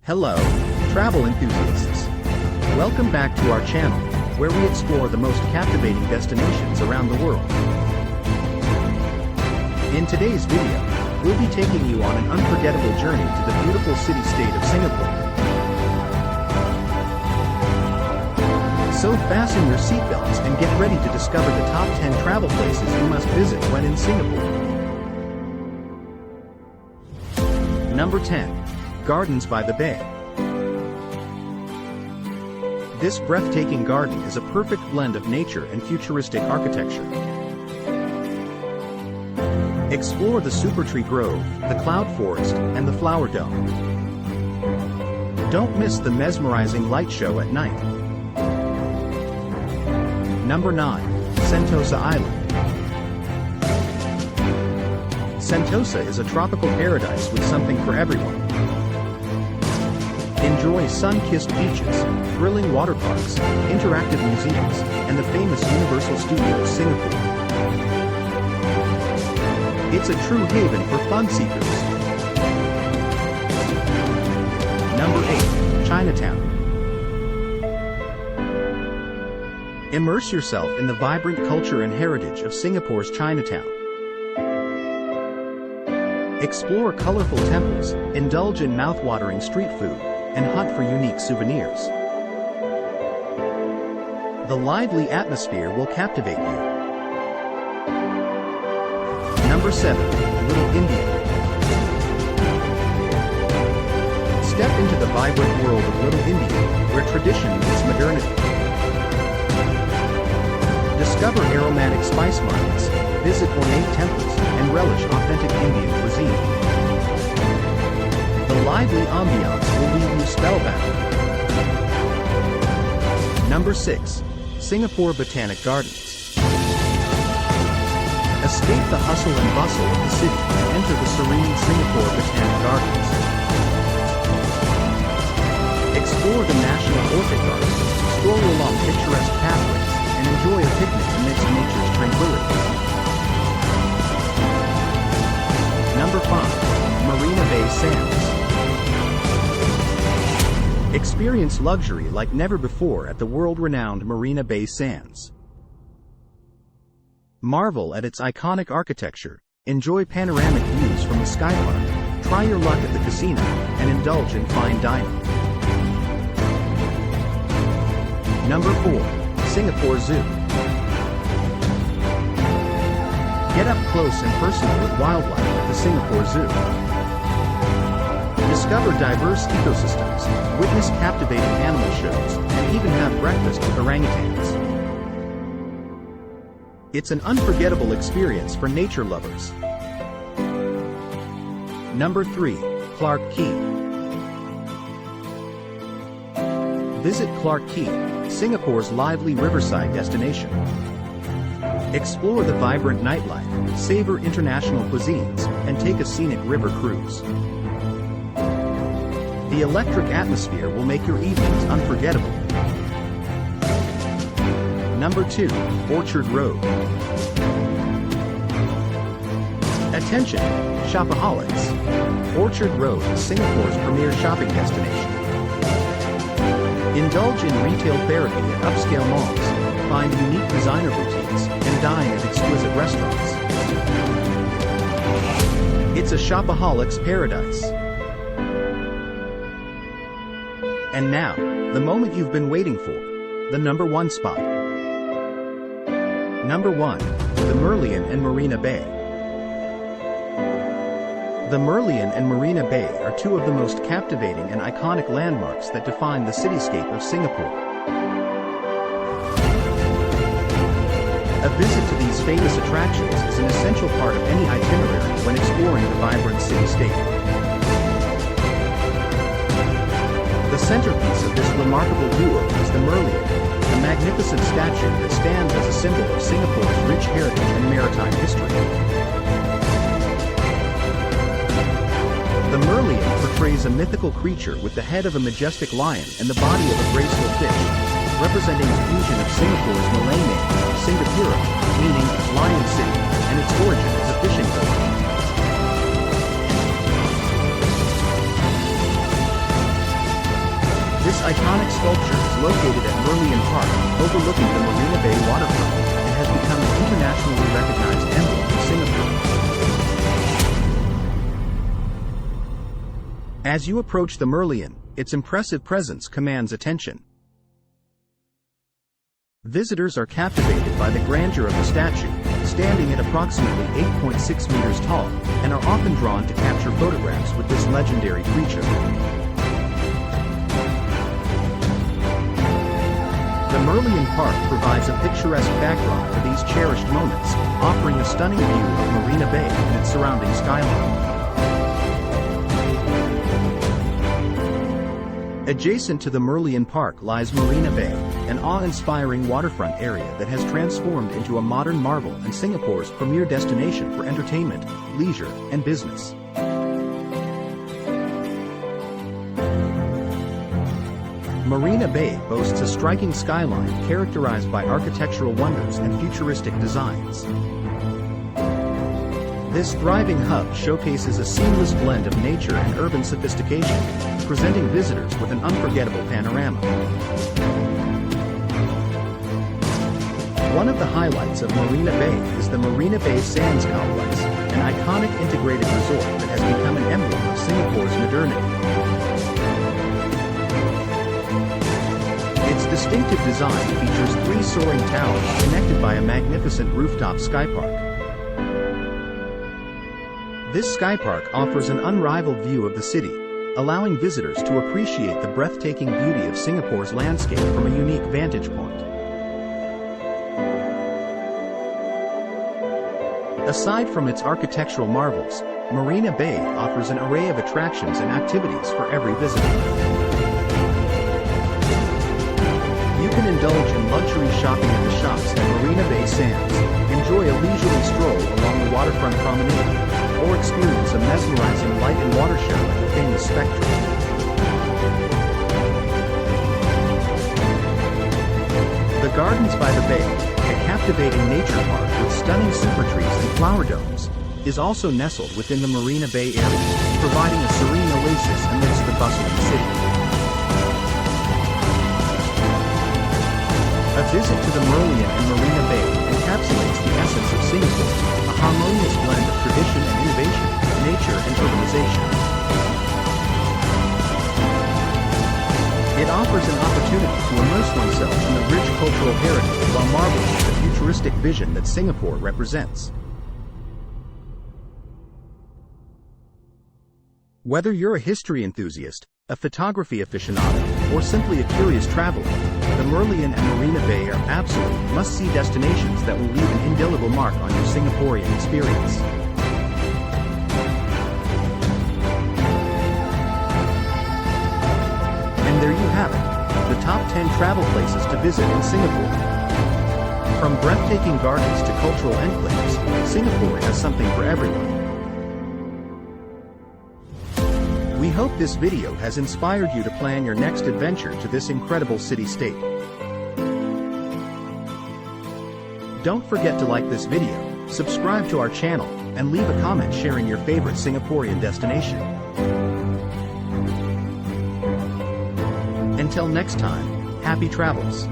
Hello, travel enthusiasts. Welcome back to our channel, where we explore the most captivating destinations around the world. In today's video, we'll be taking you on an unforgettable journey to the beautiful city-state of Singapore. So fasten your seatbelts and get ready to discover the top 10 travel places you must visit when in Singapore. Number 10. Gardens by the Bay. This breathtaking garden is a perfect blend of nature and futuristic architecture. Explore the Super Tree Grove, the Cloud Forest, and the Flower Dome. Don't miss the mesmerizing light show at night. Number 9. Sentosa Island. Sentosa is a tropical paradise with something for everyone. Enjoy sun-kissed beaches, thrilling water parks, interactive museums, and the famous Universal Studios Singapore. It's a true haven for fun seekers. Number 8. Chinatown. Immerse yourself in the vibrant culture and heritage of Singapore's Chinatown. Explore colorful temples, indulge in mouth-watering street food, and hunt for unique souvenirs. The lively atmosphere will captivate you. Number 7. Little India. Step into the vibrant world of Little India, where tradition meets modernity. Discover aromatic spice markets, visit ornate temples, and relish authentic Indian cuisine. The lively ambiance will leave you spellbound. Number 6. Singapore Botanic Gardens. Escape the hustle and bustle of the city and enter the serene Singapore Botanic Gardens. Explore the National Orchid Garden, stroll along picturesque pathways, and enjoy a picnic amidst nature's tranquility. Number 5. Marina Bay Sands. Experience luxury like never before at the world-renowned Marina Bay Sands. Marvel at its iconic architecture, enjoy panoramic views from the sky park, try your luck at the casino, and indulge in fine dining. Number 4. Singapore Zoo. Get up close and personal with wildlife at the Singapore Zoo. Discover diverse ecosystems, witness captivating animal shows, and even have breakfast with orangutans. It's an unforgettable experience for nature lovers. Number 3. Clarke Quay. Visit Clarke Quay, Singapore's lively riverside destination. Explore the vibrant nightlife, savor international cuisines, and take a scenic river cruise. The electric atmosphere will make your evenings unforgettable. Number 2. Orchard Road. Attention, shopaholics! Orchard Road is Singapore's premier shopping destination. Indulge in retail therapy at upscale malls, find unique designer boutiques, and dine at exquisite restaurants. It's a shopaholic's paradise. And now, the moment you've been waiting for, the number 1 spot. Number 1. The Merlion and Marina Bay. The Merlion and Marina Bay are two of the most captivating and iconic landmarks that define the cityscape of Singapore. A visit to these famous attractions is an essential part of any itinerary when exploring the vibrant city-state. The centerpiece of this remarkable duo is the Merlion, a magnificent statue that stands as a symbol of Singapore's rich heritage and maritime history. The Merlion portrays a mythical creature with the head of a majestic lion and the body of a graceful fish, representing a fusion of Singapore's Malay name, Singapura, meaning Lion City, and its origin as a fishing village. iconic sculpture is located at Merlion Park, overlooking the Marina Bay waterfront, and has become an internationally recognized emblem of Singapore. As you approach the Merlion, its impressive presence commands attention. Visitors are captivated by the grandeur of the statue, standing at approximately 8.6 meters tall, and are often drawn to capture photographs with this legendary creature. The Merlion Park provides a picturesque backdrop for these cherished moments, offering a stunning view of Marina Bay and its surrounding skyline. Adjacent to the Merlion Park lies Marina Bay, an awe-inspiring waterfront area that has transformed into a modern marvel and Singapore's premier destination for entertainment, leisure, and business. Marina Bay boasts a striking skyline characterized by architectural wonders and futuristic designs. This thriving hub showcases a seamless blend of nature and urban sophistication, presenting visitors with an unforgettable panorama. One of the highlights of Marina Bay is the Marina Bay Sands Complex, an iconic integrated resort that has become an emblem of Singapore's modernity. Its distinctive design features 3 soaring towers connected by a magnificent rooftop skypark. This skypark offers an unrivaled view of the city, allowing visitors to appreciate the breathtaking beauty of Singapore's landscape from a unique vantage point. Aside from its architectural marvels, Marina Bay offers an array of attractions and activities for every visitor. You can indulge in luxury shopping at the shops at Marina Bay Sands, enjoy a leisurely stroll along the waterfront promenade, or experience a mesmerizing light and water show at the famous Spectrum. The Gardens by the Bay, a captivating nature park with stunning super trees and flower domes, is also nestled within the Marina Bay area, providing a serene oasis amidst the bustling city. A visit to the Merlion and Marina Bay encapsulates the essence of Singapore, a harmonious blend of tradition and innovation, nature and urbanization. It offers an opportunity to immerse oneself in the rich cultural heritage while marveling at the futuristic vision that Singapore represents. Whether you're a history enthusiast, a photography aficionado, or simply a curious traveler, the Merlion and Marina Bay are absolute must-see destinations that will leave an indelible mark on your Singaporean experience. And there you have it, the top 10 travel places to visit in Singapore. From breathtaking gardens to cultural enclaves, Singapore has something for everyone. We hope this video has inspired you to plan your next adventure to this incredible city-state. Don't forget to like this video, subscribe to our channel, and leave a comment sharing your favorite Singaporean destination. Until next time, happy travels!